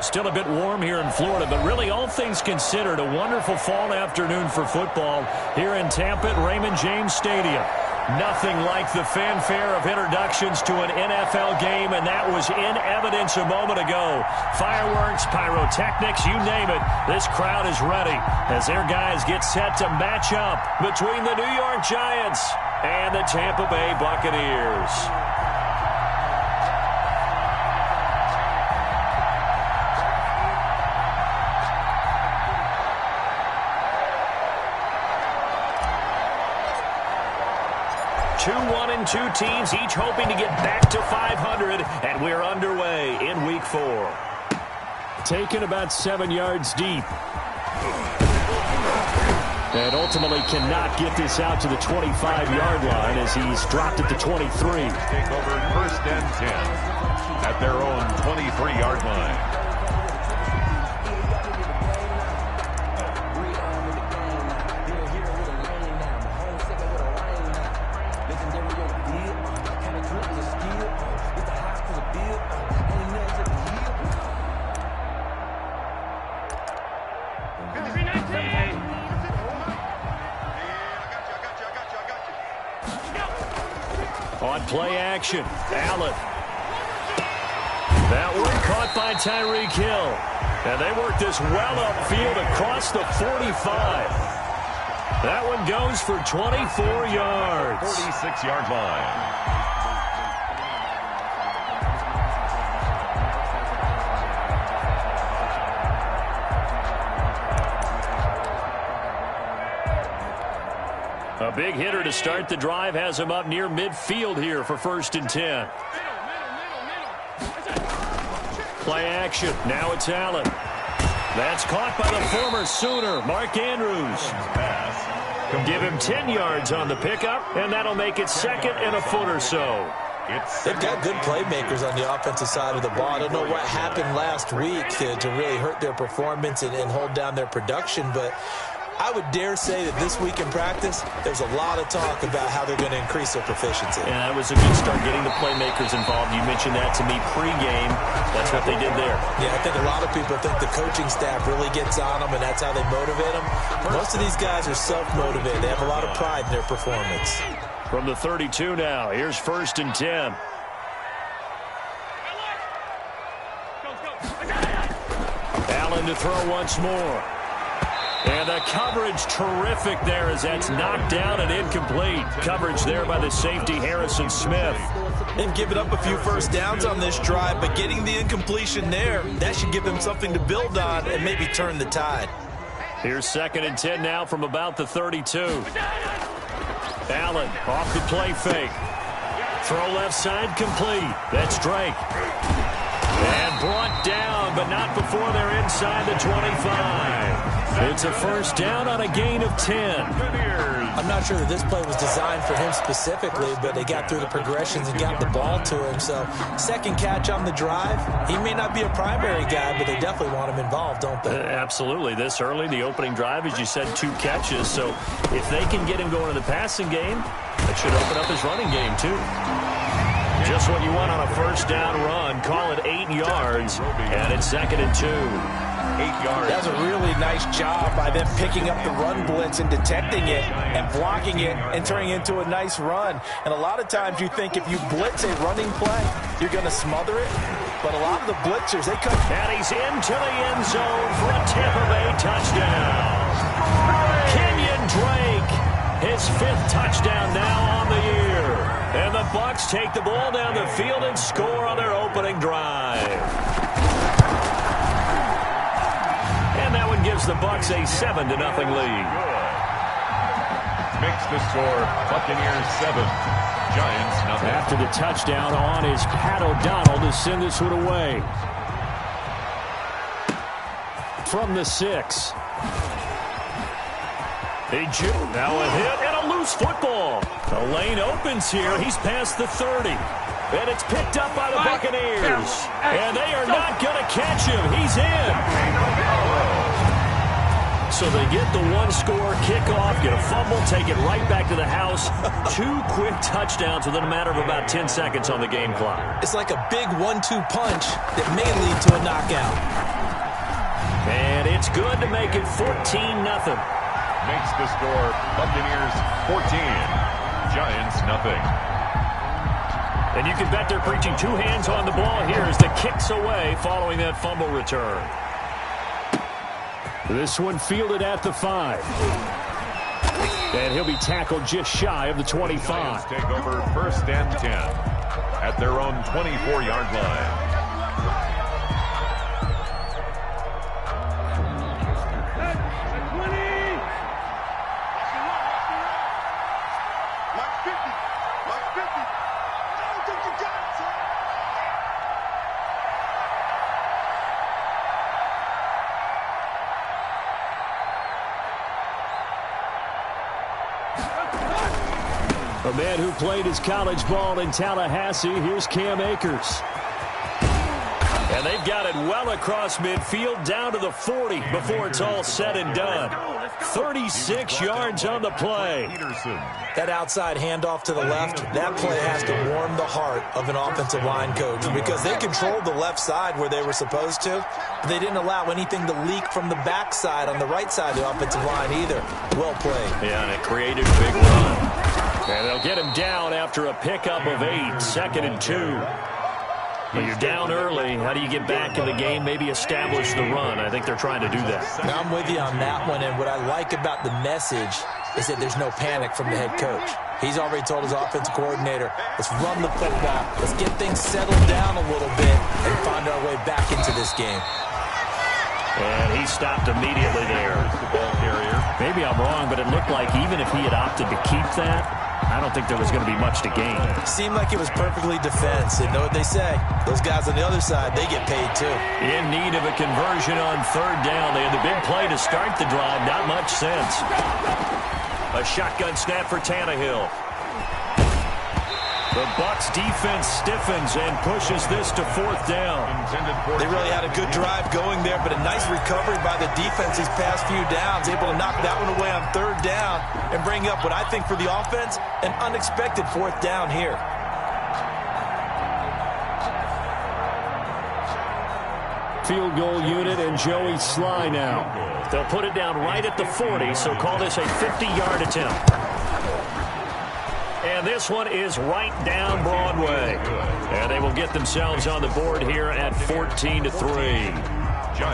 still a bit warm here in Florida, but really all things considered, a wonderful fall afternoon for football here in Tampa at Raymond James Stadium. Nothing like the fanfare of introductions to an NFL game, and that was in evidence a moment ago. Fireworks, pyrotechnics, you name it. This crowd is ready as their guys get set to match up between the New York Giants and the Tampa Bay Buccaneers. Two 1-2 teams, each hoping to get back to 500, and we're underway in Week 4. Taken about 7 yards deep. And ultimately cannot get this out to the 25-yard line as he's dropped it to 23. Take over 1st and 10 at their own 23-yard line. On play action, Allen. That one caught by Tyreek Hill. And they work this well upfield across the 45. That one goes for 24 yards. 46-yard line. A big hitter to start the drive has him up near midfield here for 1st and 10. Play action. Now it's Allen. That's caught by the former Sooner, Mark Andrews. Give him 10 yards on the pickup, and that'll make it 2nd and a foot or so. They've got good playmakers on the offensive side of the ball. I don't know what happened last week to really hurt their performance and hold down their production, but I would dare say that this week in practice, there's a lot of talk about how they're going to increase their proficiency. Yeah, that was a good start getting the playmakers involved. You mentioned that to me pregame. That's what they did there. Yeah, I think a lot of people think the coaching staff really gets on them, and that's how they motivate them. Most of these guys are self-motivated. They have a lot of pride in their performance. From the 32 now, here's 1st and 10. Allen to throw once more. And the coverage terrific there as that's knocked down and incomplete. Coverage there by the safety, Harrison Smith. They've given up a few first downs on this drive, but getting the incompletion there, that should give them something to build on and maybe turn the tide. Here's 2nd and 10 now from about the 32. Allen off the play fake. Throw left side complete. That's Drake. And brought down, but not before they're inside the 25. It's a 1st down on a gain of 10. I'm not sure that this play was designed for him specifically, but they got through the progressions and got the ball to him. So 2nd catch on the drive. He may not be a primary guy, but they definitely want him involved, don't they? Absolutely. This early, the opening drive, as you said, 2 catches. So if they can get him going in the passing game, that should open up his running game too. Just what you want on a 1st down run. Call it 8 yards, and it's 2nd and 2. 8 yards. That was a really nice job by them picking up the run blitz and detecting it and blocking it and turning it into a nice run. And a lot of times you think if you blitz a running play, you're going to smother it. But a lot of the blitzers, they come. And he's into the end zone for a Tampa Bay touchdown. Kenyon Drake, his 5th touchdown now on the year. And the Bucs take the ball down the field and score on their opening drive. And that one gives the Bucs a 7-0 lead. Makes the score Buccaneers 7, Giants nothing. After the touchdown on is Pat O'Donnell to send this one away. From the 6. Now a hit and a loose football. The lane opens here. He's past the 30. And it's picked up by the Buccaneers. And they are not going to catch him. He's in. So they get the 1-score kickoff, get a fumble, take it right back to the house. 2 quick touchdowns within a matter of about 10 seconds on the game clock. It's like a big 1-2 punch that may lead to a knockout. And it's good to make it 14-0. Makes the score Buccaneers 14, Giants nothing. And you can bet they're preaching two hands on the ball here as the kick's away following that fumble return. This one fielded at the 5. And he'll be tackled just shy of the 25. Giants take over 1st and 10 at their own 24-yard line. A man who played his college ball in Tallahassee, here's Cam Akers. And they've got it well across midfield down to the 40 before it's all said and done. 36 yards on the play. That outside handoff to the left, that play has to warm the heart of an offensive line coach because they controlled the left side where they were supposed to, but they didn't allow anything to leak from the backside on the right side of the offensive line either. Well played. Yeah, and it created a big run. And they'll get him down after a pickup of 8, 2nd and 2. When you're down early, how do you get back in the game, maybe establish the run? I think they're trying to do that. Now, I'm with you on that one, and what I like about the message is that there's no panic from the head coach. He's already told his offensive coordinator, let's run the football, let's get things settled down a little bit and find our way back into this game. And he stopped immediately there. Maybe I'm wrong, but it looked like even if he had opted to keep that, I don't think there was going to be much to gain. Seemed like it was perfectly defense. And know what they say? Those guys on the other side, they get paid too. In need of a conversion on 3rd down. They had the big play to start the drive. Not much sense. A shotgun snap for Tannehill. The Bucs defense stiffens and pushes this to 4th down. They really had a good drive going there, but a nice recovery by the defense these past few downs. Able to knock that one away on 3rd down and bring up what I think for the offense, an unexpected 4th down here. Field goal unit and Joey Sly now. They'll put it down right at the 40, so call this a 50-yard attempt. And this one is right down Broadway. And they will get themselves on the board here at 14-3.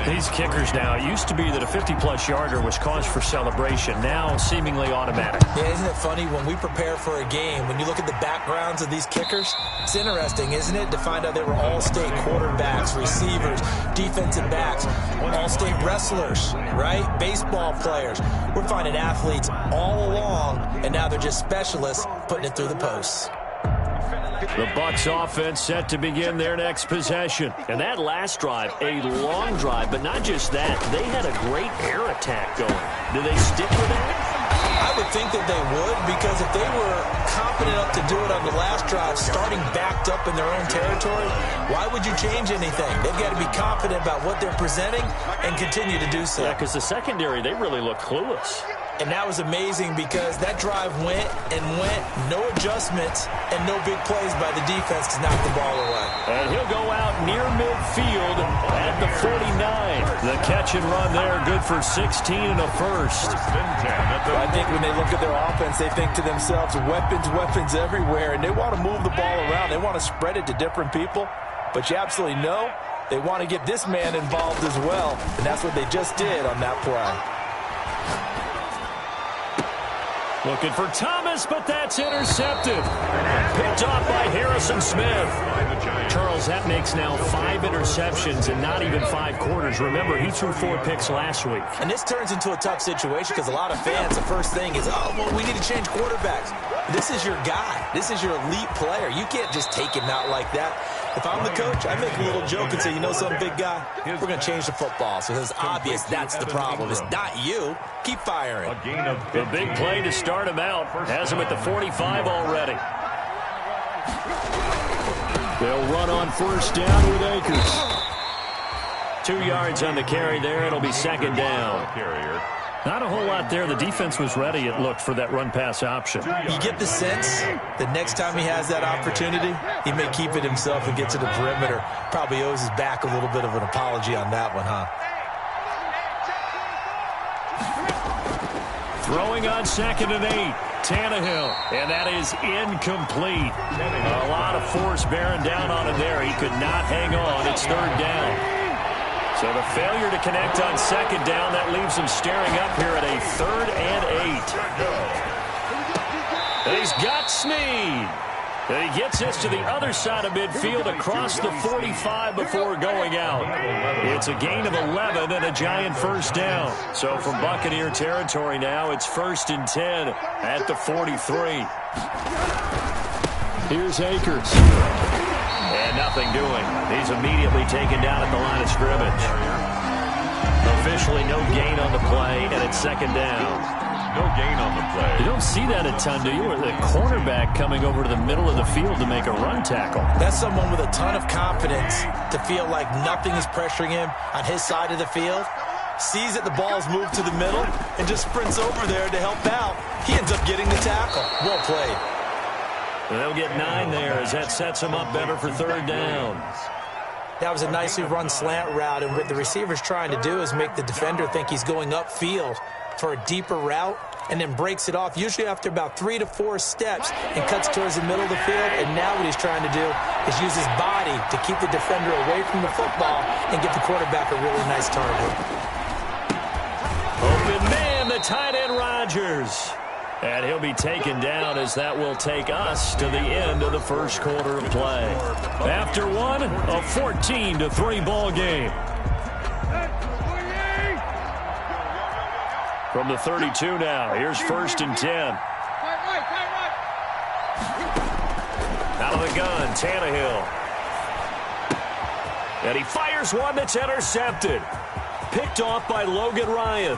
These kickers now, it used to be that a 50-plus yarder was cause for celebration. Now seemingly automatic. Yeah, isn't it funny when we prepare for a game, when you look at the backgrounds of these kickers, it's interesting, isn't it, to find out they were all-state quarterbacks, receivers, defensive backs, all-state wrestlers, right? Baseball players. We're finding athletes all along, and now they're just specialists putting it through the posts. The Bucs offense set to begin their next possession. And that last drive, a long drive, but not just that. They had a great air attack going. Do they stick with that? I would think that they would, because if they were confident enough to do it on the last drive, starting backed up in their own territory, why would you change anything? They've got to be confident about what they're presenting and continue to do so. Yeah, because the secondary, they really look clueless. And that was amazing because that drive went and went, no adjustments, and no big plays by the defense to knock the ball away. And he'll go out near midfield at the 49. The catch and run there, good for 16 and a first. I think when they look at their offense, they think to themselves, weapons everywhere, and they want to move the ball around. They want to spread it to different people, but you absolutely know they want to get this man involved as well, and that's what they just did on that play. Looking for Thomas, but that's intercepted. Picked off by Harrison Smith. Charles, that makes now 5 interceptions in not even 5 quarters. Remember, he threw 4 picks last week. And this turns into a tough situation because a lot of fans, the first thing is, oh, well, we need to change quarterbacks. This is your guy. This is your elite player. You can't just take him out like that. If I'm the coach, I make a little joke and say, you know something, big guy? We're going to change the football. So it's obvious that's the problem. It's not you. Keep firing. The big play to start him out. Has him at the 45 already. They'll run on first down with Akers. 2 yards on the carry there. It'll be second down. Not a whole lot there. The defense was ready, it looked, for that run-pass option. You get the sense that next time he has that opportunity, he may keep it himself and get to the perimeter. Probably owes his back a little bit of an apology on that one, huh? Throwing on 2nd and 8. Tannehill, and that is incomplete. A lot of force bearing down on him there. He could not hang on. It's 3rd down. So the failure to connect on 2nd down, that leaves him staring up here at a 3rd and 8. And he's got Snead. And he gets this to the other side of midfield across the 45 before going out. It's a gain of 11 and a giant 1st down. So from Buccaneer territory now, it's 1st and 10 at the 43. Here's Akers. And nothing doing. He's immediately taken down at the line of scrimmage. Officially no gain on the play, and it's 2nd down. No gain on the play. You don't see that a ton, do you? Or the cornerback coming over to the middle of the field to make a run tackle. That's someone with a ton of confidence to feel like nothing is pressuring him on his side of the field. Sees that the ball's moved to the middle and just sprints over there to help out. He ends up getting the tackle. Well played. And they'll get 9 there as that sets him up better for 3rd down. That was a nicely run slant route, and what the receiver's trying to do is make the defender think he's going upfield for a deeper route, and then breaks it off, usually after about 3 to 4 steps, and cuts towards the middle of the field. And now what he's trying to do is use his body to keep the defender away from the football and get the quarterback a really nice target. Open man, the tight end Rodgers. And he'll be taken down as that will take us to the end of the 1st quarter of play. After one, a 14-3 ball game. From the 32 now, here's 1st and 10. Out of the gun, Tannehill. And he fires one that's intercepted. Picked off by Logan Ryan.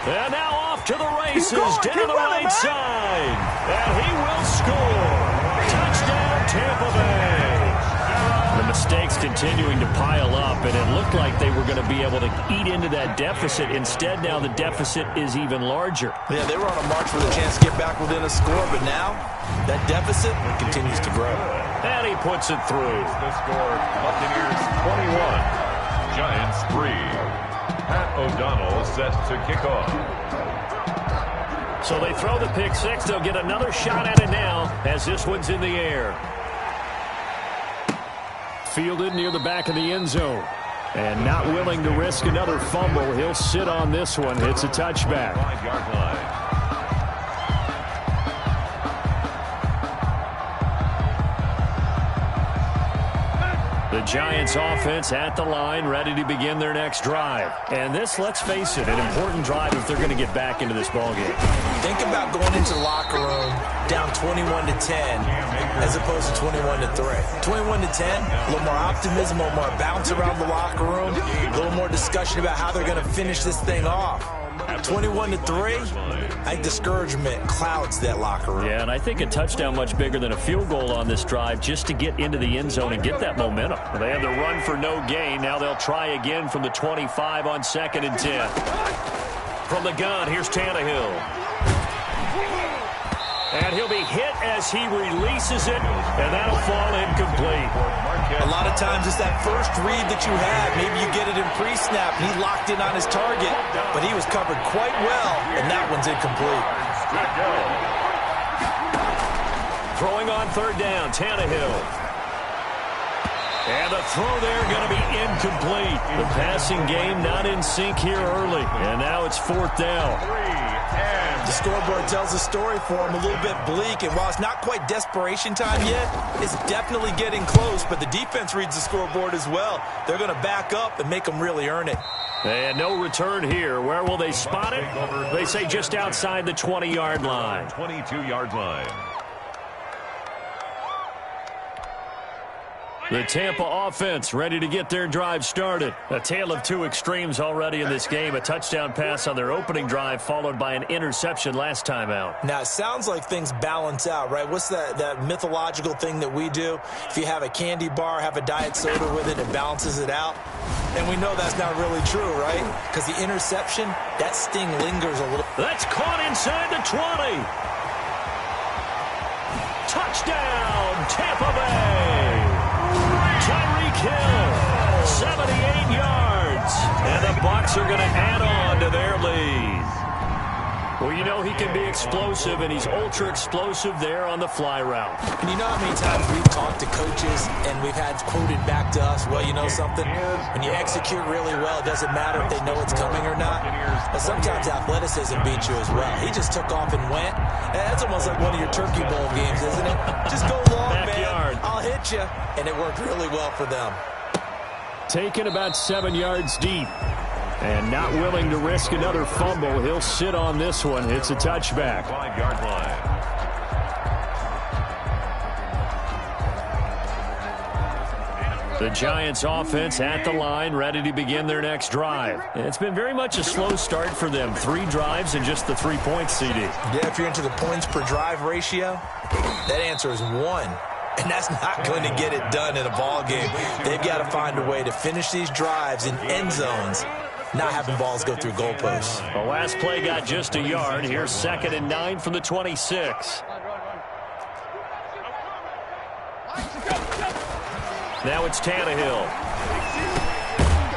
And now off to the races down the right side. And he will score. Touchdown, Tampa Bay. The mistakes continuing to pile up, and it looked like they were going to be able to eat into that deficit. Instead, now the deficit is even larger. Yeah, they were on a march with a chance to get back within a score, but now that deficit continues to grow. And he puts it through. The score, Buccaneers 21, Giants 3. Pat O'Donnell set to kick off. So they throw the pick 6. They'll get another shot at it now as this one's in the air. Fielded near the back of the end zone. And not willing to risk another fumble. He'll sit on this one. It's a touchback. 5-yard line. The Giants offense at the line, ready to begin their next drive. And this, let's face it, an important drive if they're going to get back into this ballgame. Think about going into the locker room down 21-10 as opposed to 21-3. 21-10, a little more optimism, a little more bounce around the locker room, a little more discussion about how they're going to finish this thing off. 21-3, I think discouragement clouds that locker room. Yeah, and I think a touchdown much bigger than a field goal on this drive just to get into the end zone and get that momentum. They had the run for no gain. Now they'll try again from the 25 on 2nd and 10. From the gun, here's Tannehill. And he'll be hit as he releases it, and that'll fall incomplete. A lot of times it's that first read that you have. Maybe you get it in pre-snap, and he locked in on his target, but he was covered quite well, and that one's incomplete. Throwing on 3rd down, Tannehill. And the throw there going to be incomplete. The passing game not in sync here early, and now it's 4th down. The scoreboard tells a story for him, a little bit bleak, and while it's not quite desperation time yet, it's definitely getting close, but the defense reads the scoreboard as well. They're going to back up and make them really earn it. And no return here. Where will they spot it? They say just outside the 20-yard line. 22-yard line. The Tampa offense ready to get their drive started. A tale of two extremes already in this game. A touchdown pass on their opening drive followed by an interception last time out. Now, it sounds like things balance out, right? What's that mythological thing that we do? If you have a candy bar, have a diet soda with it, it balances it out. And we know that's not really true, right? Because the interception, that sting lingers a little. That's caught inside the 20. Touchdown, Tampa Bay. Tyreek Hill, 78 yards. And the Bucs are going to add on to their lead. Well, you know he can be explosive, and he's ultra-explosive there on the fly route. And you know how many times we've talked to coaches and we've had quoted back to us, well, you know something? When you execute really well, it doesn't matter if they know it's coming or not. But sometimes athleticism beats you as well. He just took off and went. And that's almost like one of your Turkey Bowl games, isn't it? Just go long, Backyard. man. I'll hit you. And it worked really well for them. Taken about 7 yards deep. And not willing to risk another fumble. He'll sit on this one. It's a touchback. 5-yard line. The Giants offense at the line, ready to begin their next drive. And it's been very much a slow start for them. 3 drives and just the 3 points, CD. Yeah, if you're into the points per drive ratio, that answer is 1. And that's not going to get it done in a ball game. They've got to find a way to finish these drives in end zones, not having balls go through goalposts. The last play got just a yard. Here's 2nd and 9 from the 26. Now it's Tannehill.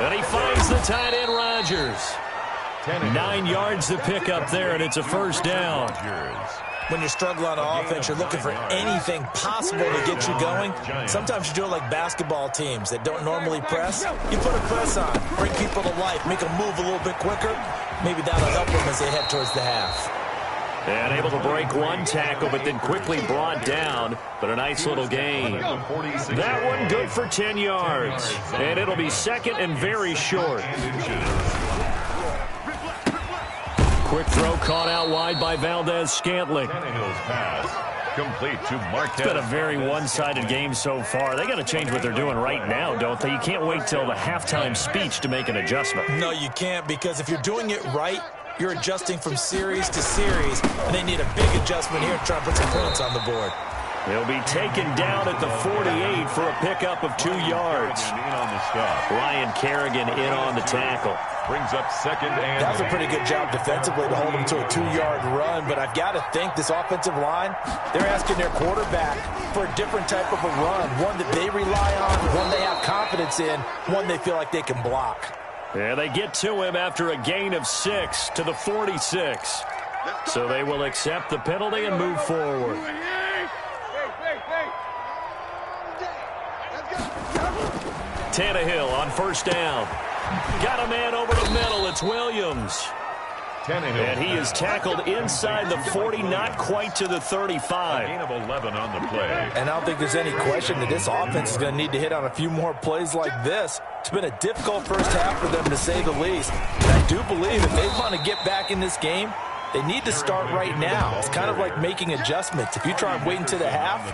And he finds the tight end Rodgers. 9 yards to pick up there, and it's a first down. When you struggle on offense, you're looking for anything possible to get you going. Sometimes you do it like basketball teams that don't normally press. You put a press on, bring people to life, make them move a little bit quicker. Maybe that'll help them as they head towards the half. And able to break one tackle, but then quickly brought down. But a nice little gain. That one good for 10 yards. And it'll be 2nd and very short. Quick throw caught out wide by Valdez-Scantling. Tannehill's pass complete to Marquez. It's been a very one-sided game so far. They got to change what they're doing right now, don't they? You can't wait till the halftime speech to make an adjustment. No, you can't, because if you're doing it right, you're adjusting from series to series, and they need a big adjustment here to try to put some points on the board. He'll be taken down at the 48 for a pickup of 2 yards. In on the stop. Ryan Kerrigan in on the tackle. Brings up 2nd and... That was a pretty good job defensively to hold him to a 2-yard run, but I've got to think this offensive line, they're asking their quarterback for a different type of a run, one that they rely on, one they have confidence in, one they feel like they can block. Yeah, they get to him after a gain of 6 to the 46. So they will accept the penalty and move forward. Tannehill on first down. Got a man over the middle. It's Williams. Tannehill. And he is tackled inside the 40, not quite to the 35. Gain of 11 on the play. And I don't think there's any question that this offense is going to need to hit on a few more plays like this. It's been a difficult first half for them, to say the least. And I do believe if they want to get back in this game, they need to start right now. It's kind of like making adjustments. If you try and wait until the half,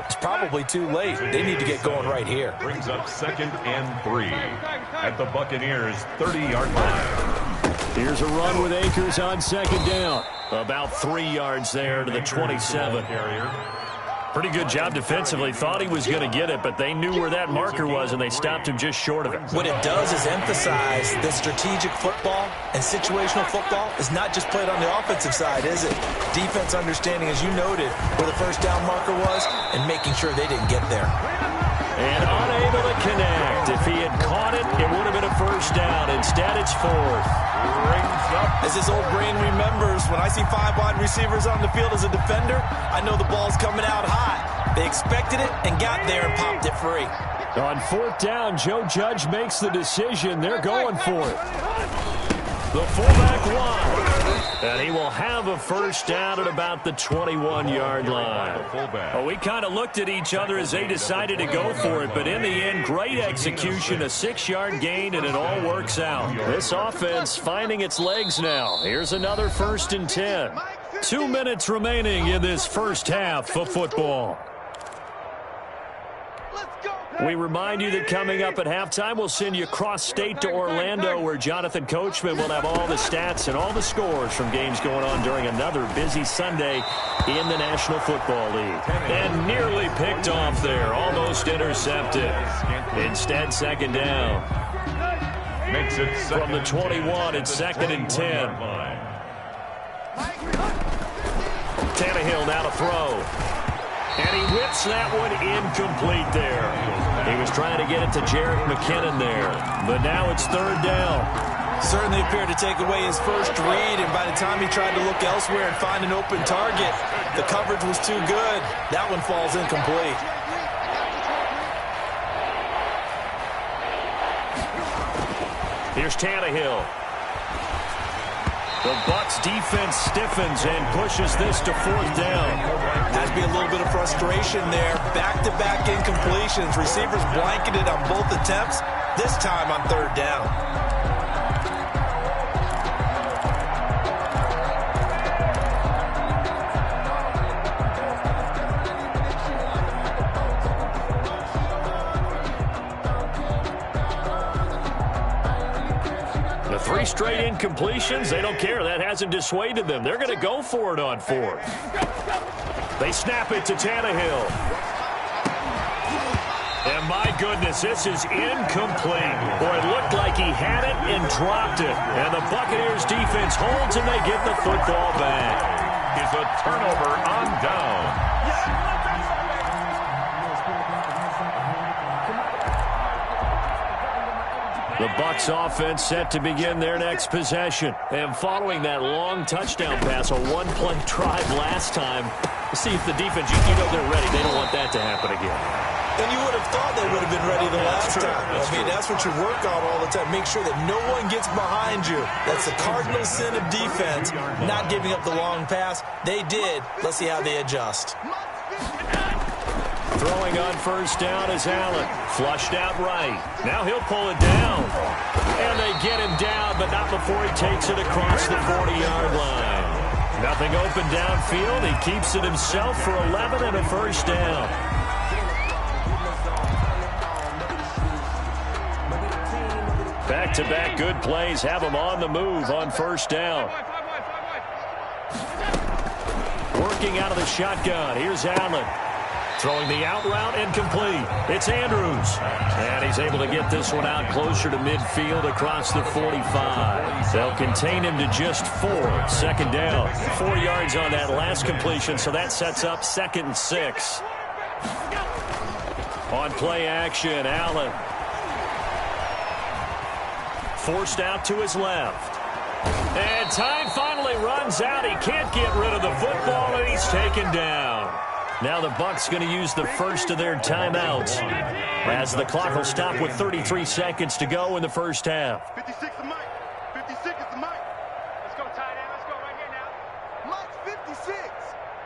it's probably too late. They need to get going right here. Brings up 2nd and 3 at the Buccaneers' 30-yard line. Here's a run with Akers on 2nd down. About 3 yards there to the 27. Pretty good job defensively. Thought he was going to get it, but they knew where that marker was, and they stopped him just short of it. What it does is emphasize that strategic football and situational football is not just played on the offensive side, is it? Defense understanding, as you noted, where the first down marker was and making sure they didn't get there. And unable to connect. If he had caught it, it would have been a first down. Instead, it's 4th. As this old brain remembers, when I see 5 wide receivers on the field as a defender, I know the ball's coming out hot. They expected it and got there and popped it free. On 4th down, Joe Judge makes the decision. They're going for it. The fullback wide. And he will have a first down at about the 21-yard line. Oh, we kind of looked at each other as they decided to go for it, but in the end, great execution, a 6-yard gain, and it all works out. This offense finding its legs now. Here's another 1st and 10. 2 minutes remaining in this first half of football. We remind you that coming up at halftime, we'll send you cross-state to Orlando, where Jonathan Coachman will have all the stats and all the scores from games going on during another busy Sunday in the National Football League. And nearly picked off there, almost intercepted. Instead, 2nd down. Makes it From the 21, it's 2nd and 10. Tannehill now to throw. And he whips that one incomplete there. He was trying to get it to Jerick McKinnon there. But now it's 3rd down. Certainly appeared to take away his first read, and by the time he tried to look elsewhere and find an open target, the coverage was too good. That one falls incomplete. Here's Tannehill. The Bucs defense stiffens and pushes this to 4th down. Has to be a little bit of frustration there. Back-to-back incompletions. Receivers blanketed on both attempts, this time on 3rd down. The 3 straight incompletions, they don't care. That hasn't dissuaded them. They're going to go for it on 4th. They snap it to Tannehill. And my goodness, this is incomplete. Boy, it looked like he had it and dropped it. And the Buccaneers defense holds and they get the football back. It's a turnover on down. The Bucs offense set to begin their next possession. And following that long touchdown pass, a one-play drive last time, see if the defense, you know they're ready. They don't want that to happen again. And you would have thought they would have been ready the last time. That's what you work on all the time. Make sure that no one gets behind you. That's the cardinal sin of defense, not giving up the long pass. They did. Let's see how they adjust. Throwing on 1st down is Allen. Flushed out right. Now he'll pull it down. And they get him down, but not before he takes it across the 40-yard line. Nothing open downfield. He keeps it himself for 11 and a 1st down. Back-to-back good plays have him on the move on 1st down. Working out of the shotgun. Here's Allen. Throwing the out route incomplete. It's Andrews. And he's able to get this one out closer to midfield across the 45. They'll contain him to just 4. 2nd down. 4 yards on that last completion, so that sets up 2nd and 6. On play action, Allen. Forced out to his left. And time finally runs out. He can't get rid of the football, and he's taken down. Now the Bucs going to use the first of their timeouts as the clock will stop with 33 seconds to go in the 1st half. 56 is Mike. 56 is the Mike. Let's go, tight end. Let's go right here now. Mike's 56.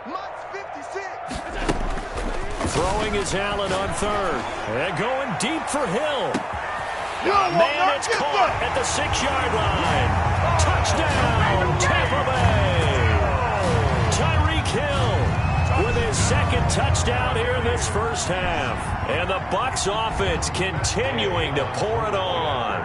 Mike's 56. Throwing is Allen on 3rd. And going deep for Hill. Oh, man, it's caught at the 6-yard line. Touchdown, Tampa Bay. Tyreek Hill with his 2nd touchdown here in this 1st half. And the Bucs offense continuing to pour it on.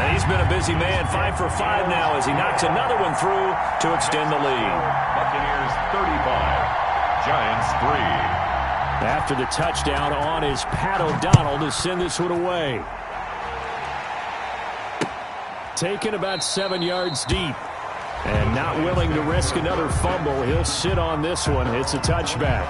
And he's been a busy man, 5 for 5 now as he knocks another one through to extend the lead. Buccaneers 35, Giants 3. After the touchdown on is Pat O'Donnell to send this one away. Taken about 7 yards deep. And not willing to risk another fumble. He'll sit on this one. It's a touchback.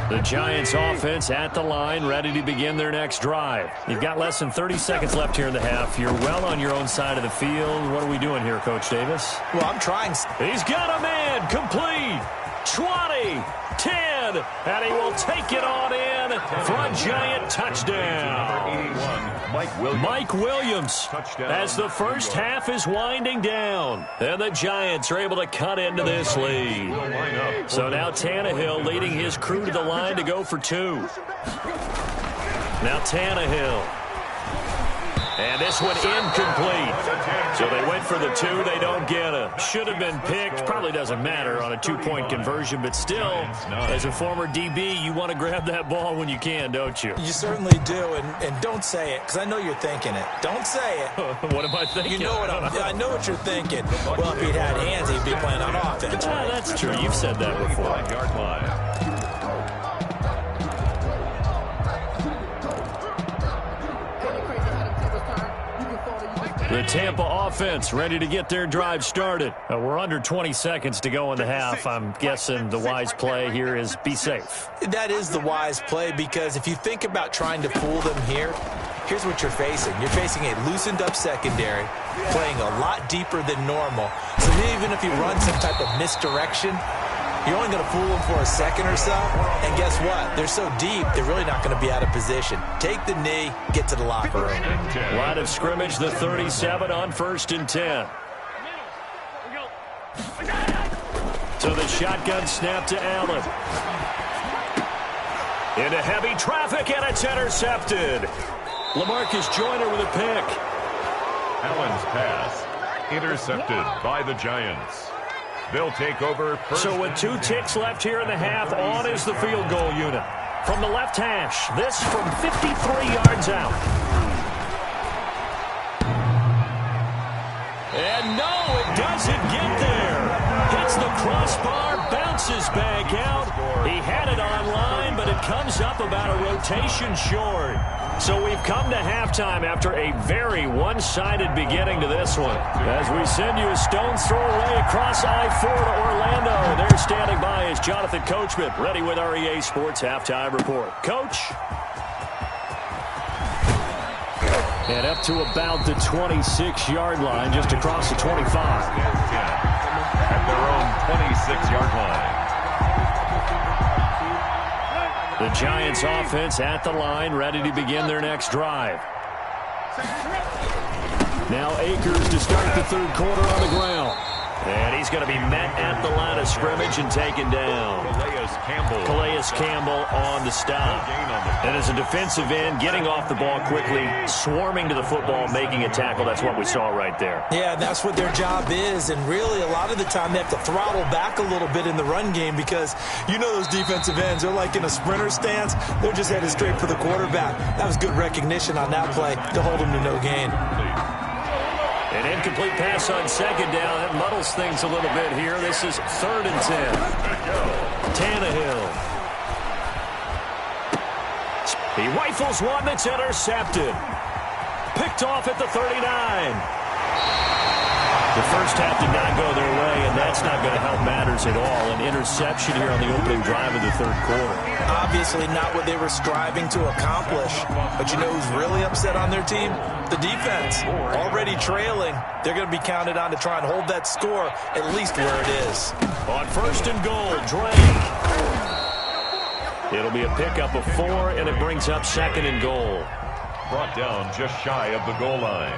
The Giants offense at the line, ready to begin their next drive. You've got less than 30 seconds left here in the half. You're well on your own side of the field. What are we doing here, Coach Davis? Well, I'm trying. He's got a man complete. 20, 10, and he will take it on in for a Giant touchdown. Mike Williams as the 1st half is winding down. And the Giants are able to cut into this lead. So now Tannehill leading his crew to the line to go for 2. Now Tannehill. And this one incomplete. So they went for the 2. They don't get it. Should have been picked. Probably doesn't matter on a 2-point conversion. But still, as a former DB, you want to grab that ball when you can, don't you? You certainly do. And don't say it, because I know you're thinking it. Don't say it. What am I thinking? You know what I know what you're thinking. Well, if he'd had hands, he'd be playing on offense. Right? That's true. You've said that before. 5-yard line. The Tampa offense ready to get their drive started. We're under 20 seconds to go in the half. I'm guessing the wise play here is be safe. That is the wise play, because if you think about trying to fool them here, here's what you're facing. You're facing a loosened up secondary, playing a lot deeper than normal. So even if you run some type of misdirection, you're only going to fool them for a second or so. And guess what? They're so deep, they're really not going to be out of position. Take the knee, get to the locker room. Line of scrimmage, the 37 on 1st and 10. So the shotgun snap to Allen. Into heavy traffic, and it's intercepted. LaMarcus Joyner with a pick. Allen's pass intercepted by the Giants. They'll take over first. So with 2 ticks left here in the half, on is the field goal unit. From the left hash, this from 53 yards out. And no, it doesn't get there. Hits the crossbar, bounces back out. He had it online, but it comes up about a rotation short. So we've come to halftime after a very one-sided beginning to this one. As we send you a stone's throw away across I-4 to Orlando. There standing by is Jonathan Coachman, ready with our EA Sports Halftime Report. Coach? And up to about the 26-yard line, just across the 25. At their own 26-yard line. The Giants offense at the line, ready to begin their next drive. Now Akers to start the third quarter on the ground. And he's going to be met at the line of scrimmage and taken down. Calais Campbell on the stop. And as a defensive end, getting off the ball quickly, swarming to the football, making a tackle. That's what we saw right there. Yeah, and that's what their job is. And really, a lot of the time, they have to throttle back a little bit in the run game, because you know those defensive ends, they're like in a sprinter stance. They're just headed straight for the quarterback. That was good recognition on that play to hold him to no gain. An incomplete pass on second down. That muddles things a little bit here. This is 3rd and 10. Tannehill. He rifles one that's intercepted. Picked off at the 39. The first half did not go their way, and that's not going to help matters at all. An interception here on the opening drive of the third quarter. Obviously not what they were striving to accomplish. But you know who's really upset on their team? The defense. Already trailing. They're going to be counted on to try and hold that score at least where it is. On 1st and goal, Drake. It'll be a pickup of 4, and it brings up 2nd and goal. Brought down just shy of the goal line.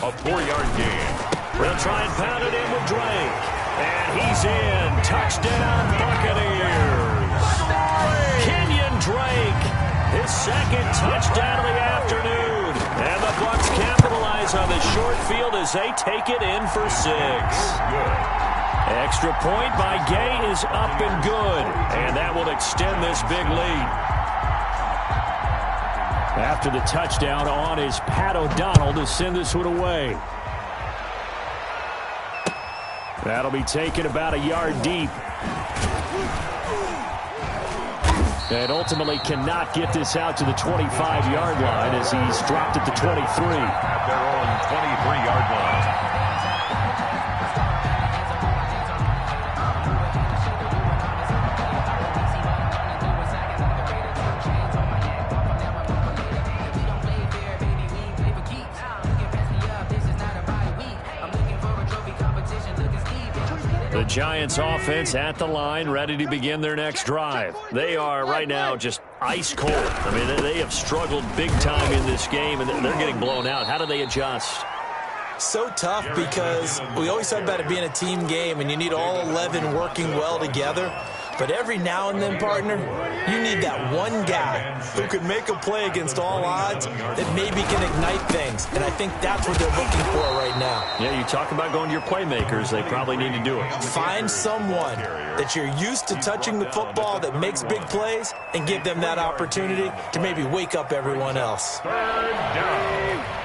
A 4-yard gain. They'll try and pound it in with Drake. And he's in. Touchdown, Buccaneers. Kenyon Drake, his 2nd touchdown of the afternoon. And the Bucs capitalize on the short field as they take it in for 6. Extra point by Gay is up and good. And that will extend this big lead. After the touchdown, on is Pat O'Donnell to send this one away. That'll be taken about a yard deep. And ultimately cannot get this out to the 25-yard line as he's dropped at the 23. At their own 23-yard line. The Giants offense at the line, ready to begin their next drive. They are right now just ice cold. I mean, they have struggled big time in this game, and they're getting blown out. How do they adjust? So tough, because we always talk about it being a team game, and you need all 11 working well together. But every now and then, partner, you need that one guy who can make a play against all odds that maybe can ignite things. And I think that's what they're looking for right now. Yeah, you talk about going to your playmakers. They probably need to do it. Find someone that you're used to touching the football that makes big plays and give them that opportunity to maybe wake up everyone else. 3rd down.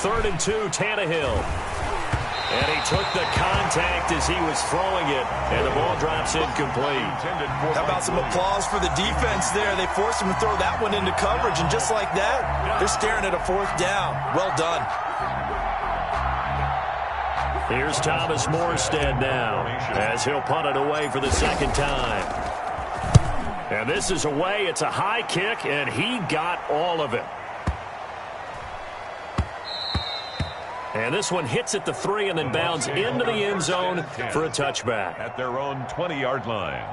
3rd and 2, Tannehill. And he took the contact as he was throwing it, and the ball drops incomplete. How about some applause for the defense there? They forced him to throw that one into coverage, and just like that, they're staring at a 4th down. Well done. Here's Thomas Morstead now, as he'll punt it away for the second time. And this is away. It's a high kick, and he got all of it. And this one hits at the 3 and then bounds into the end zone for a touchback. At their own 20-yard line.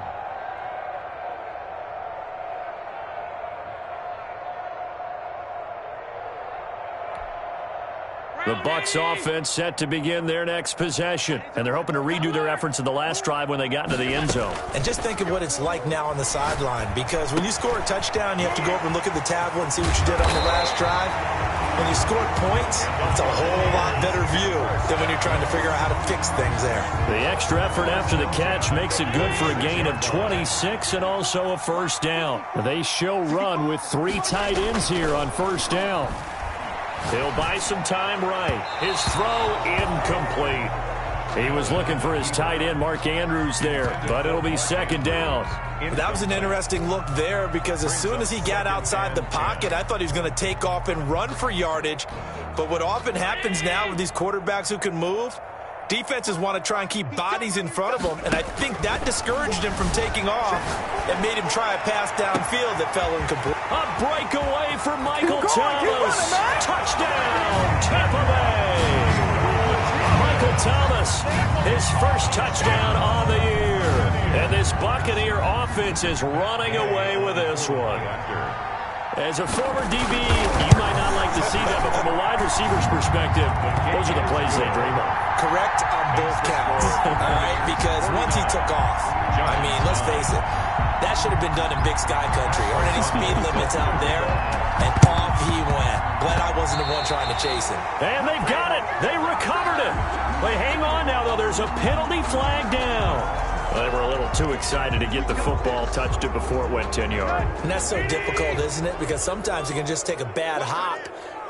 The Bucs offense set to begin their next possession. And they're hoping to redo their efforts in the last drive when they got into the end zone. And just think of what it's like now on the sideline, because when you score a touchdown, you have to go over and look at the tablet and see what you did on the last drive. When you score points, it's a whole lot better view than when you're trying to figure out how to fix things there. The extra effort after the catch makes it good for a gain of 26 and also a first down. They show run with 3 tight ends here on first down. He'll buy some time right. His throw incomplete. He was looking for his tight end, Mark Andrews, there, but it'll be second down. That was an interesting look there, because as soon as he got outside the pocket, I thought he was going to take off and run for yardage. But what often happens now with these quarterbacks who can move, defenses want to try and keep bodies in front of them, and I think that discouraged him from taking off and made him try a pass downfield that fell incomplete. A breakaway for Michael Thomas. Touchdown, Tampa Bay. Michael Thomas, his first touchdown on the year. And this Buccaneer offense is running away with this one. As a former DB, you might not like to see that, but from a wide receiver's perspective, those are the plays they dream of. Correct on both counts, all right? Because once he took off, I mean, let's face it, that should have been done in Big Sky Country. Aren't any speed limits out there? And off he went. Glad I wasn't the one trying to chase him. And they've got it. They recovered it. But hang on now, though. There's a penalty flag down. Well, they were a little too excited to get the football, touched it before it went 10 yards. And that's so difficult, isn't it? Because sometimes you can just take a bad hop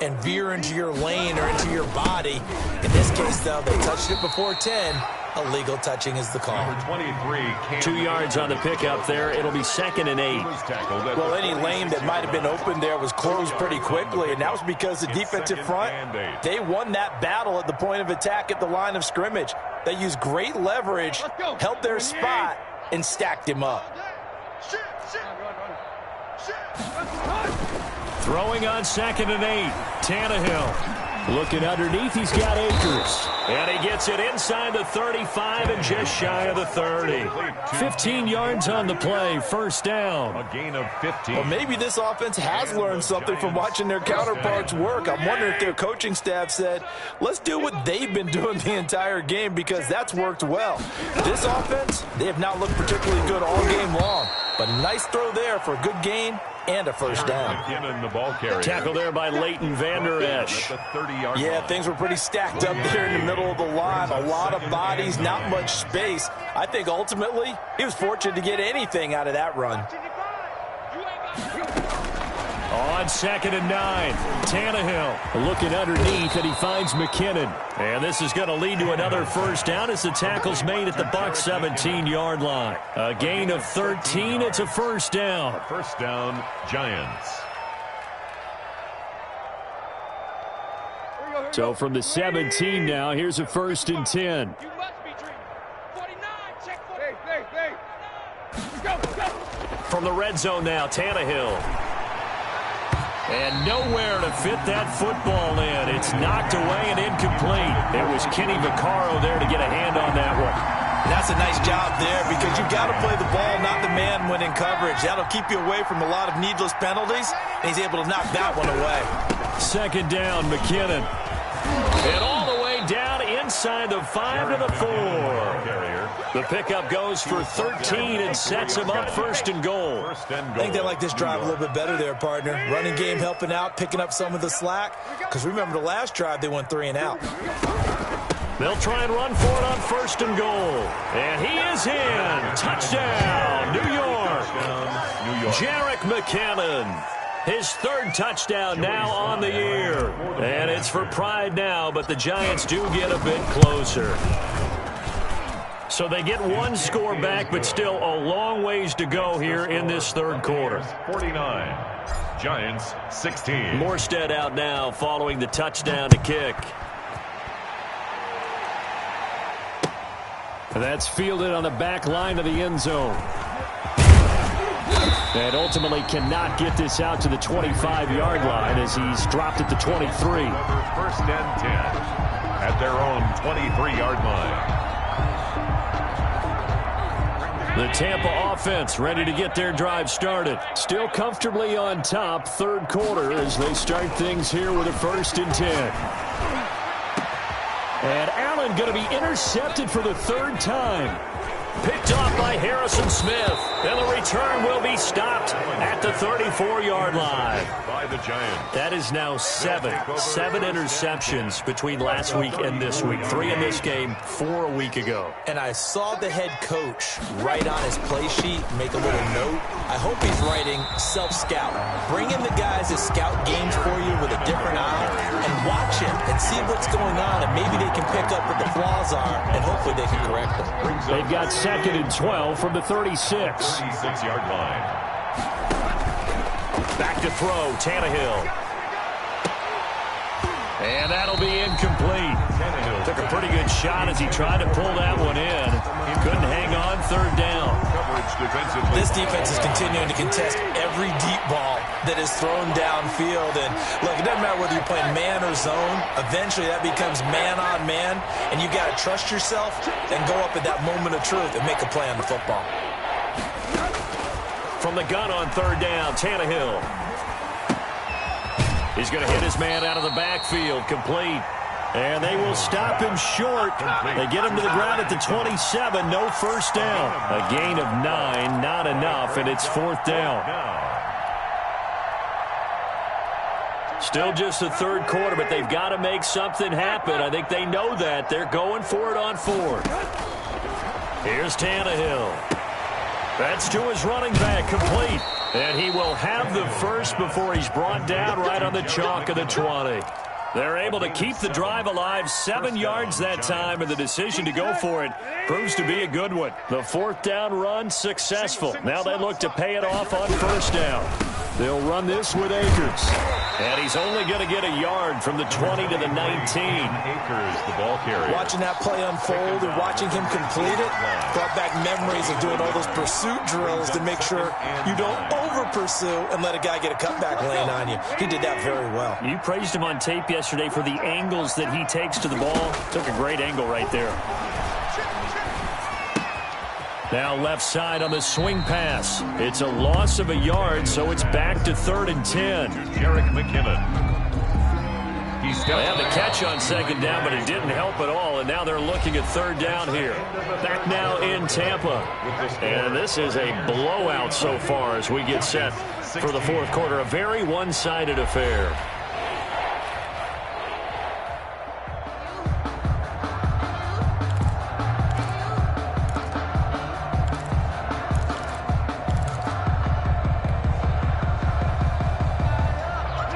and veer into your lane or into your body. In this case, though, they touched it before 10. Illegal touching is the call. 23, 2 yards on the pickup there. It'll be 2nd and 8. Well, any lane that might have been open there was closed pretty quickly, and that was because the defensive front, they won that battle at the point of attack at the line of scrimmage. They used great leverage, held their spot, and stacked him up. Throwing on 2nd and 8. Tannehill. Looking underneath, he's got Akers. And he gets it inside the 35 and just shy of the 30. 15 yards on the play, first down. A gain of 15. Well, maybe this offense has learned something from watching their counterparts work. I'm wondering if their coaching staff said, let's do what they've been doing the entire game, because that's worked well. This offense, they have not looked particularly good all game long. But nice throw there for a good gain and a first down. The ball carrier. Tackle there by Leighton Vander Esch. Yeah, things were pretty stacked up there in the middle of the line. A lot of bodies, not much space. I think ultimately he was fortunate to get anything out of that run. On 2nd and 9, Tannehill looking underneath, and he finds McKinnon. And this is going to lead to another first down as the tackle's made at the Bucs 17-yard line. A gain of 13, it's a first down. First down, Giants. So from the 17 now, here's a 1st and 10. You must be dreaming. 49, check 49. Hey. Let's go. From the red zone now, Tannehill. And nowhere to fit that football in. It's knocked away and incomplete. It was Kenny Vaccaro there to get a hand on that one. That's a nice job there, because you've got to play the ball, not the man when in coverage. That'll keep you away from a lot of needless penalties, and he's able to knock that one away. 2nd down, McKinnon. And all the way down inside the 5 to the 4. The pickup goes for 13 and sets him up 1st and goal. I think they like this drive a little bit better there, partner. Running game helping out, picking up some of the slack. Because remember, the last drive they went 3 and out. They'll try and run for it on 1st and goal. And he is in. Touchdown, New York. Jerick McKinnon. His third touchdown now on the year. And it's for pride now, but the Giants do get a bit closer. So they get one score back, but still a long ways to go here in this third quarter. 49, Giants 16. Morstead out now following the touchdown to kick. That's fielded on the back line of the end zone. And ultimately cannot get this out to the 25-yard line as he's dropped at the 23. First and 10 at their own 23-yard line. The Tampa offense ready to get their drive started. Still comfortably on top, third quarter as they start things here with a 1st and 10. And Allen going to be intercepted for the third time. Picked off by Harrison Smith. And the return will be stopped at the 34-yard line. By the Giants. That is now 7 interceptions between last week and this week. 3 in this game, 4 a week ago. And I saw the head coach write on his play sheet, make a little note. I hope he's writing self-scout. Bring in the guys that scout games for you with a different eye and watch him and see what's going on, and maybe they can pick up what the flaws are, and hopefully they can correct them. They've got 2nd and 12 from the 36. 36-yard line. Back to throw, Tannehill. And that'll be incomplete. Took a pretty good shot as he tried to pull that one in. Couldn't hang on, third down. This defense is continuing to contest every deep ball that is thrown downfield. And look, it doesn't matter whether you're playing man or zone. Eventually that becomes man on man. And you got to trust yourself and go up at that moment of truth and make a play on the football. From the gun on third down, Tannehill. He's going to hit his man out of the backfield, complete. And they will stop him short. They get him to the ground at the 27, no first down. A gain of 9, not enough, and it's 4th down. Still just the third quarter, but they've got to make something happen. I think they know that. They're going for it on 4th. Here's Tannehill. That's to his running back, complete. And he will have the first before he's brought down right on the chalk of the 20. They're able to keep the drive alive, 7 yards that time, and the decision to go for it proves to be a good one. The 4th down run successful. Now they look to pay it off on first down. They'll run this with Akers. And he's only going to get a yard from the 20 to the 19. Akers, the ball carrier. Watching that play unfold and watching him complete it brought back memories of doing all those pursuit drills to make sure you don't over-pursue and let a guy get a cutback lane on you. He did that very well. You praised him on tape yesterday for the angles that he takes to the ball. Took a great angle right there. Now left side on the swing pass. It's a loss of a yard, so it's back to 3rd and 10. Jerick McKinnon. They had the catch on 2nd down, but it didn't help at all, and now they're looking at 3rd down here. Back now in Tampa. And this is a blowout so far as we get set for the 4th quarter. A very one-sided affair.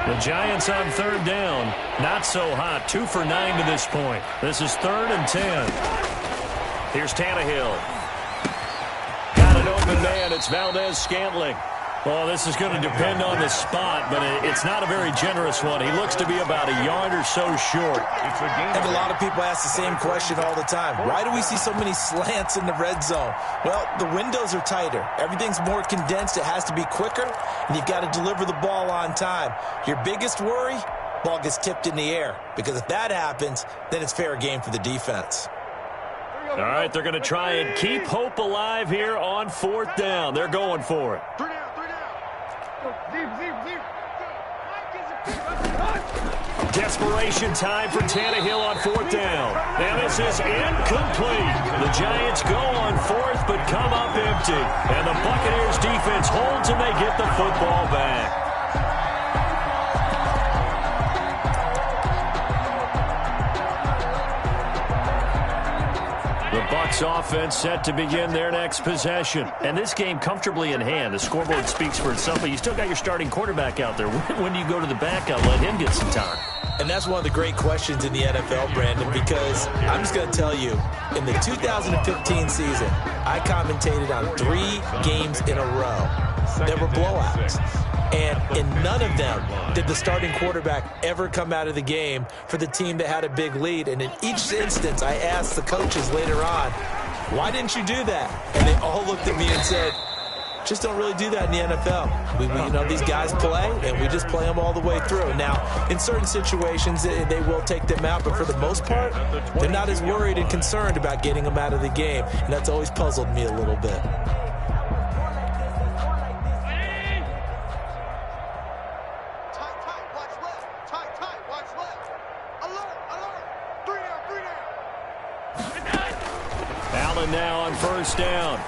The Giants on 3rd down. Not so hot. 2 for 9 to this point. This is 3rd and 10. Here's Tannehill. Got an open man. It's Valdez-Scantling. Well, this is going to depend on the spot, but it's not a very generous one. He looks to be about a yard or so short. And a lot of people ask the same question all the time. Why do we see so many slants in the red zone? Well, the windows are tighter. Everything's more condensed. It has to be quicker, and you've got to deliver the ball on time. Your biggest worry, ball gets tipped in the air, because if that happens, then it's fair game for the defense. All right, they're going to try and keep hope alive here on 4th down. They're going for it. Desperation time for Tannehill on 4th down. And this is incomplete. The Giants go on 4th but come up empty. And the Buccaneers defense holds and they get the football back. The Bucs offense set to begin their next possession. And this game comfortably in hand. The scoreboard speaks for itself, but you still got your starting quarterback out there. When do you go to the backup, let him get some time? And that's one of the great questions in the NFL, Brandon, because I'm just going to tell you, in the 2015 season, I commentated on 3 games in a row that were blowouts. And in none of them did the starting quarterback ever come out of the game for the team that had a big lead. And in each instance, I asked the coaches later on, why didn't you do that? And they all looked at me and said, just don't really do that in the NFL. We you know, these guys play, and we just play them all the way through. Now, in certain situations, they will take them out, but for the most part, they're not as worried and concerned about getting them out of the game, and that's always puzzled me a little bit. Allen now on first down.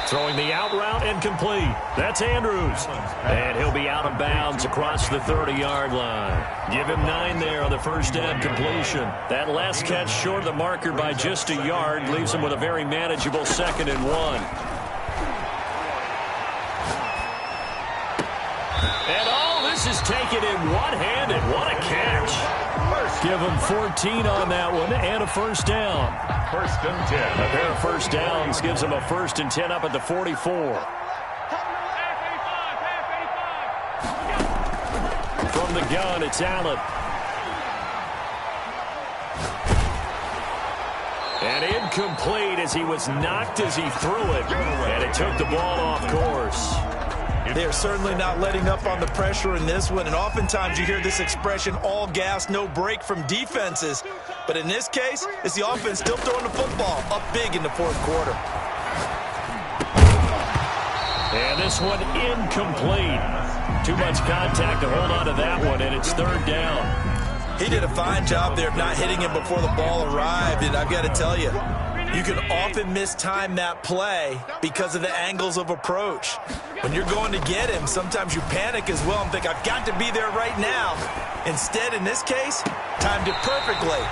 Throwing the out route and complete. That's Andrews. And he'll be out of bounds across the 30-yard line. Give him 9 there on the first down completion. That last catch short of the marker by just a yard leaves him with a very manageable 2nd and 1. And all this is taken in one-handed. What a catch. Give him 14 on that one and a first down. 1st and 10. A pair of first downs gives him a 1st and 10 up at the 44. From the gun, it's Allen. And incomplete as he was knocked as he threw it. And it took the ball off course. They're certainly not letting up on the pressure in this one, and oftentimes you hear this expression, all gas, no break from defenses. But in this case, it's the offense still throwing the football up big in the 4th quarter. And this one incomplete. Too much contact to hold on to that one, and it's 3rd down. He did a fine job there of not hitting him before the ball arrived, and I've got to tell you, you can often mistime that play because of the angles of approach. When you're going to get him, sometimes you panic as well and think, I've got to be there right now. Instead, in this case, timed it perfectly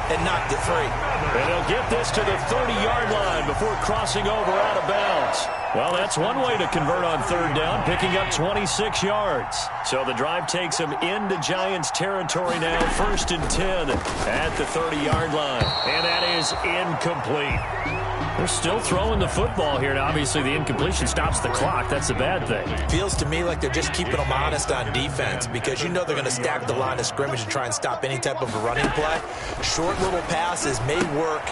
and knocked it free. And he'll get this to the 30-yard line before crossing over out of bounds. Well, that's one way to convert on 3rd down, picking up 26 yards. So the drive takes him into Giants territory now, 1st and 10 at the 30-yard line. And that is incomplete. They're still throwing the football here. Now, obviously, the incompletion stops the clock. That's the bad thing. Feels to me like they're just keeping them honest on defense because you know they're going to stack the line of scrimmage and try and stop any type of a running play. Short little passes may work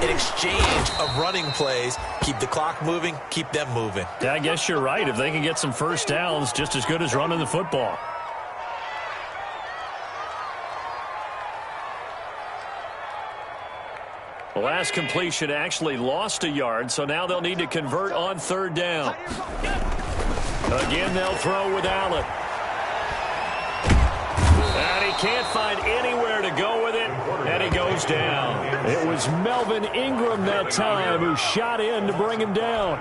in exchange of running plays. Keep the clock moving, keep them moving. Yeah, I guess you're right. If they can get some first downs, just as good as running the football. The last completion actually lost a yard, so now they'll need to convert on 3rd down. Again, they'll throw with Allen. And he can't find anywhere to go with it, and he goes down. It was Melvin Ingram that time who shot in to bring him down.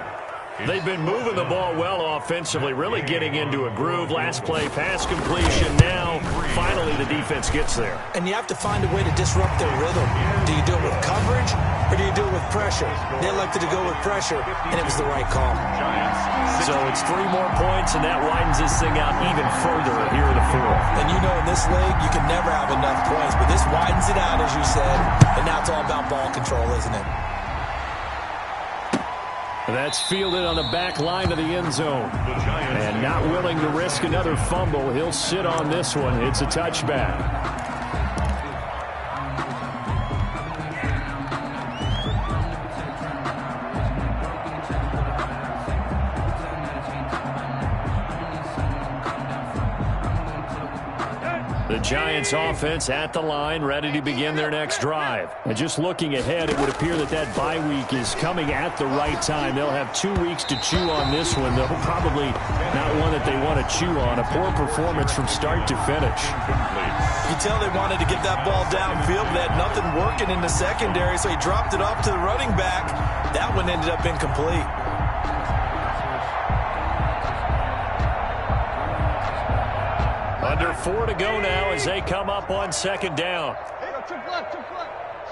They've been moving the ball well offensively, really getting into a groove. Last play, pass completion. Now, finally, the defense gets there. And you have to find a way to disrupt their rhythm. Do you do it with coverage, or do you do it with pressure? They elected to go with pressure, and it was the right call. So it's 3 more points, and that widens this thing out even further here in the 4th. And you know in this league, you can never have enough points, but this widens it out, as you said, and now it's all about ball control, isn't it? That's fielded on the back line of the end zone. And not willing to risk another fumble, he'll sit on this one. It's a touchback. The Giants offense at the line, ready to begin their next drive. And just looking ahead, it would appear that bye week is coming at the right time. They'll have 2 weeks to chew on this one, though probably not one that they want to chew on. A poor performance from start to finish. You can tell they wanted to get that ball downfield, but they had nothing working in the secondary, so he dropped it off to the running back. That one ended up incomplete. Under 4 to go now as they come up on 2nd down. Hey, trick left.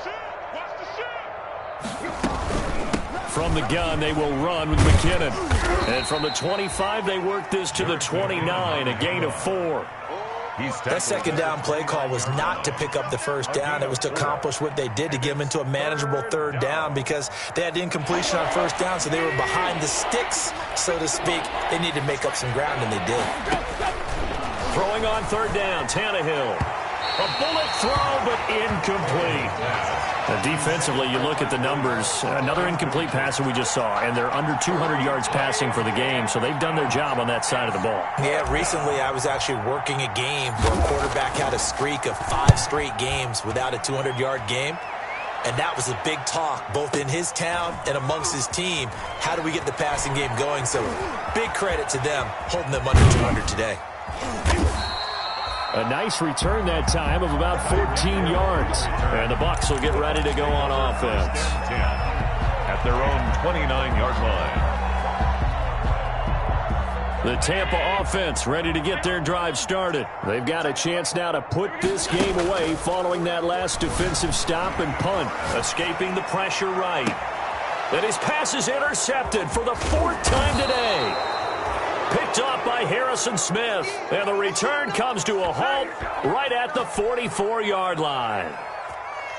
Shoot. Watch the shoot. From the gun, they will run with McKinnon. And from the 25, they work this to the 29, a gain of 4. That second down play call was not to pick up the first down. It was to accomplish what they did, to get them into a manageable third down, because they had incompletion on first down, so they were behind the sticks, so to speak. They needed to make up some ground, and they did. Throwing on third down, Tannehill. A bullet throw, but incomplete. Defensively, you look at the numbers. Another incomplete pass that we just saw, and they're under 200 yards passing for the game, so they've done their job on that side of the ball. Yeah, recently I was actually working a game where a quarterback had a streak of 5 straight games without a 200-yard game, and that was a big talk, both in his town and amongst his team. How do we get the passing game going? So big credit to them, holding them under 200 today. A nice return that time of about 14 yards. And the Bucs will get ready to go on offense. At their own 29-yard line. The Tampa offense ready to get their drive started. They've got a chance now to put this game away following that last defensive stop and punt. Escaping the pressure right. And his pass is intercepted for the 4th time today. Picked off by Harrison Smith. And the return comes to a halt right at the 44-yard line.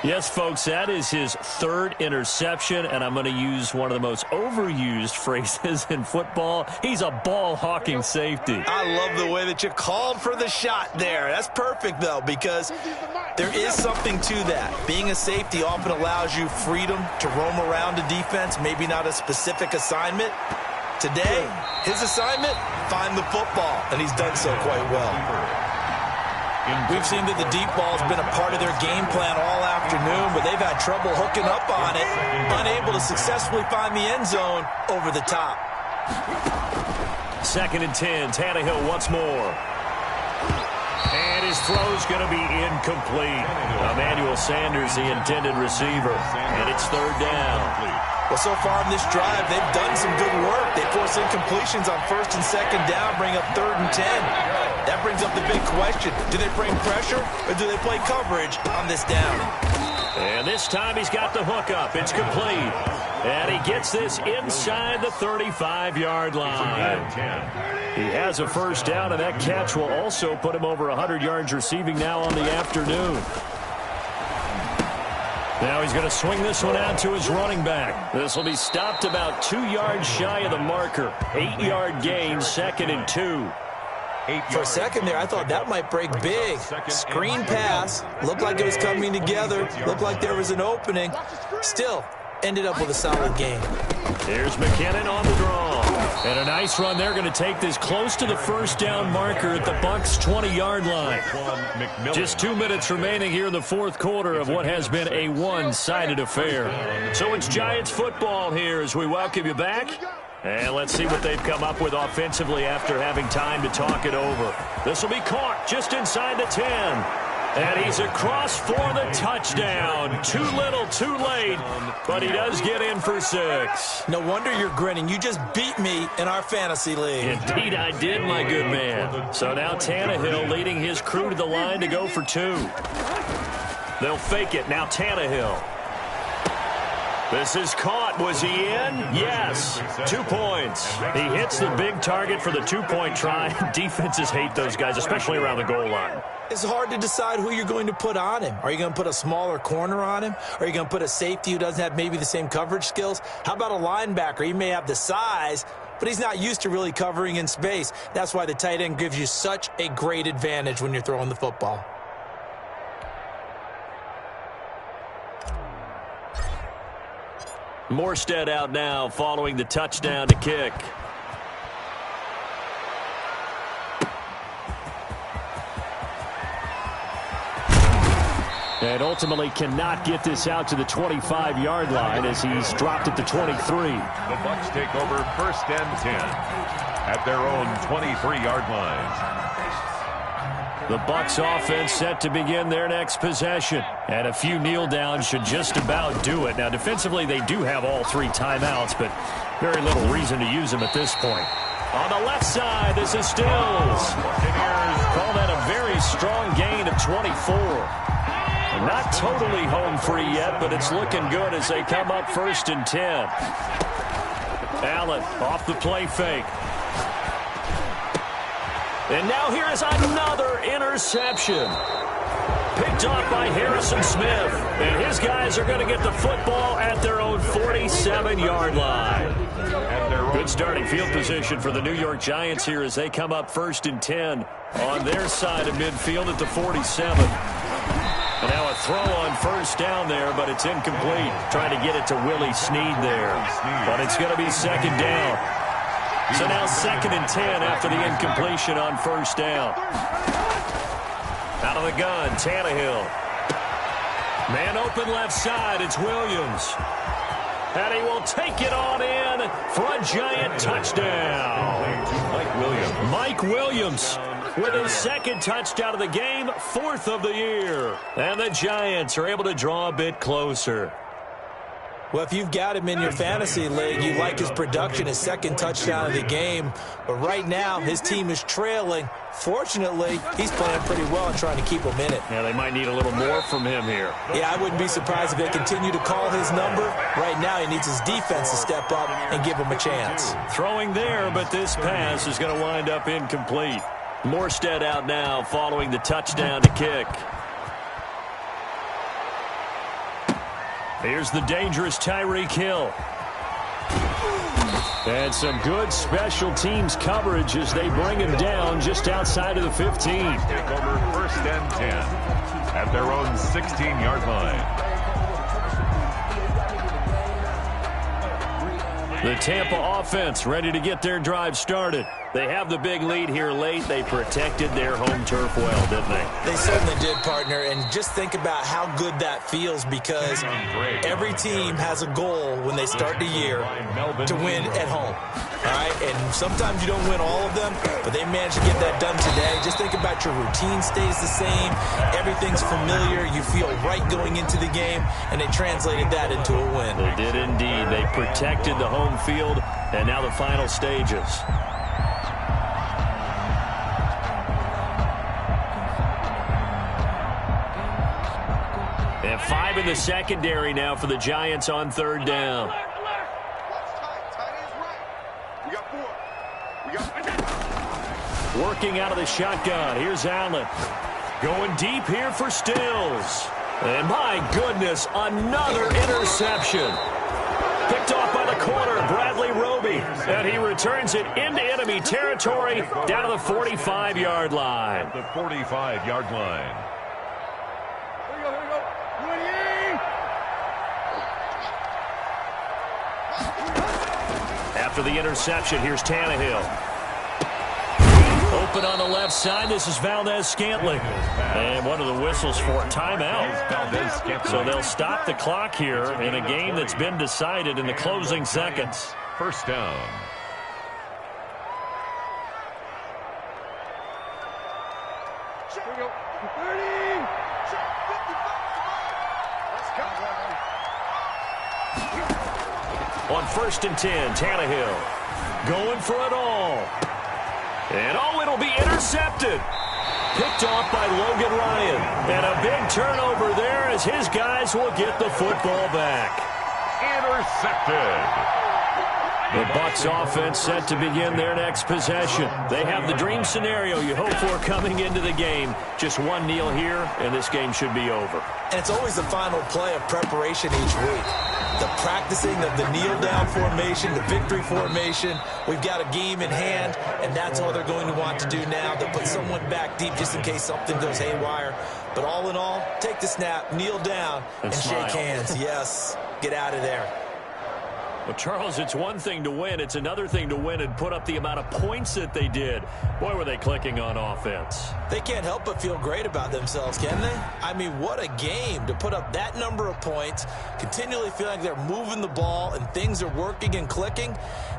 Yes, folks, that is his 3rd interception, and I'm going to use one of the most overused phrases in football. He's a ball-hawking safety. I love the way that you called for the shot there. That's perfect, though, because there is something to that. Being a safety often allows you freedom to roam around a defense, maybe not a specific assignment. Today, his assignment, find the football, and he's done so quite well. We've seen that the deep ball has been a part of their game plan all afternoon, but they've had trouble hooking up on it, unable to successfully find the end zone over the top. 2nd and 10, Tannehill once more. And his throw's going to be incomplete. Emmanuel Sanders, the intended receiver, and it's 3rd down. Well, so far in this drive, they've done some good work. They force incompletions on 1st and 2nd down, bring up 3rd and 10. That brings up the big question. Do they bring pressure or do they play coverage on this down? And this time he's got the hookup. It's complete. And he gets this inside the 35-yard line. He has a first down, and that catch will also put him over 100 yards receiving now on the afternoon. Now he's going to swing this one out to his running back. This will be stopped about 2 yards shy of the marker. 8-yard gain, 2nd and 2. For a second there, I thought that might break big. Screen pass. Looked like it was coming together. Looked like there was an opening. Still, ended up with a solid game. Here's McKinnon on the draw. And a nice run. They're going to take this close to the first down marker at the Bucs' 20-yard line. Just 2 minutes remaining here in the 4th quarter of what has been a one-sided affair. So it's Giants football here as we welcome you back. And let's see what they've come up with offensively after having time to talk it over. This will be caught just inside the 10. And he's across for the touchdown. Too little, too late, but he does get in for 6. No wonder you're grinning. You just beat me in our fantasy league. Indeed I did, my good man. So now Tannehill leading his crew to the line to go for 2. They'll fake it. Now Tannehill. This is caught. Was he in? Yes. 2 points. He hits the big target for the 2-point try. Defenses hate those guys, especially around the goal line. It's hard to decide who you're going to put on him. Are you going to put a smaller corner on him? Are you going to put a safety who doesn't have maybe the same coverage skills? How about a linebacker? He may have the size, but he's not used to really covering in space. That's why the tight end gives you such a great advantage when you're throwing the football. Morstead out now following the touchdown to kick. And ultimately cannot get this out to the 25-yard line as he's dropped at the 23. The Bucs take over 1st and 10 at their own 23-yard line. The Bucs offense set to begin their next possession. And a few kneel downs should just about do it. Now, defensively, they do have all 3 timeouts, but very little reason to use them at this point. On the left side, this is Stills. Buccaneers call that a very strong gain of 24. Not totally home free yet, but it's looking good as they come up 1st and 10. Allen off the play fake. And now here is another interception. Picked off by Harrison Smith. And his guys are going to get the football at their own 47-yard line. Good starting field position for the New York Giants here as they come up 1st and 10 on their side of midfield at the 47. And now a throw on 1st down there, but it's incomplete. Trying to get it to Willie Snead there. But it's going to be 2nd down. So now 2nd and 10 after the incompletion on 1st down. Out of the gun, Tannehill. Man open left side, it's Williams. And he will take it on in for a Giant touchdown. Mike Williams with his 2nd touchdown of the game, 4th of the year. And the Giants are able to draw a bit closer. Well, if you've got him in your fantasy league, you like his production, his 2nd touchdown of the game. But right now, his team is trailing. Fortunately, he's playing pretty well and trying to keep him in it. Yeah, they might need a little more from him here. Yeah, I wouldn't be surprised if they continue to call his number. Right now, he needs his defense to step up and give him a chance. Throwing there, but this pass is going to wind up incomplete. Morstead out now following the touchdown to kick. Here's the dangerous Tyreek Hill. And some good special teams coverage as they bring him down just outside of the 15. Take over 1st and 10 at their own 16-yard line. The Tampa offense ready to get their drive started. They have the big lead here late. They protected their home turf well, didn't they? They certainly did, partner. And just think about how good that feels because every team has a goal when they start the year to win at home. All right? And sometimes you don't win all of them, but they managed to get that done today. Just think about your routine stays the same. Everything's familiar. You feel right going into the game, and they translated that into a win. They did indeed. They protected the home field, and now the final stages. And 5 in the secondary now for the Giants on 3rd down. Working out of the shotgun. Here's Allen. Going deep here for Stills. And my goodness, another interception. Picked off by the corner, Bradley Roby. And he returns it into enemy territory down to the 45-yard line. The 45-yard line. After the interception, here's Tannehill. Open on the left side. This is Valdez-Scantling. And one of the whistles for a timeout. So they'll stop the clock here in a game that's been decided in the closing seconds. 1st down. On 1st and 10, Tannehill going for it all. And it'll be intercepted. Picked off by Logan Ryan. And a big turnover there as his guys will get the football back. Intercepted. The Bucs offense set to begin their next possession. They have the dream scenario you hope for coming into the game. Just one kneel here, and this game should be over. And it's always the final play of preparation each week. The practicing of the kneel-down formation, the victory formation. We've got a game in hand, and that's all they're going to want to do now. They'll put someone back deep just in case something goes haywire. But all in all, take the snap, kneel down, and shake hands. Yes, get out of there. Well, Charles, it's one thing to win. It's another thing to win and put up the amount of points that they did. Boy, were they clicking on offense. They can't help but feel great about themselves, can they? I mean, what a game to put up that number of points, continually feel like they're moving the ball and things are working and clicking.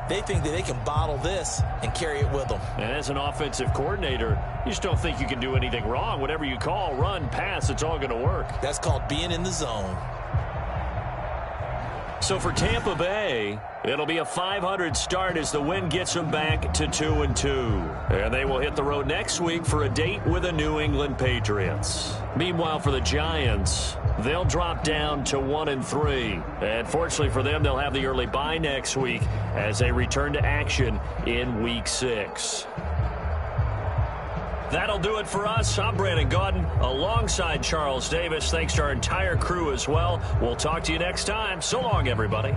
They think that they can bottle this and carry it with them. And as an offensive coordinator, you just don't think you can do anything wrong. Whatever you call, run, pass, it's all going to work. That's called being in the zone. So for Tampa Bay, it'll be a .500 start as the win gets them back to 2-2. And they will hit the road next week for a date with the New England Patriots. Meanwhile, for the Giants, they'll drop down to 1-3. And fortunately for them, they'll have the early bye next week as they return to action in Week 6. That'll do it for us. I'm Brandon Gaudin alongside Charles Davis. Thanks to our entire crew as well. We'll talk to you next time. So long, everybody.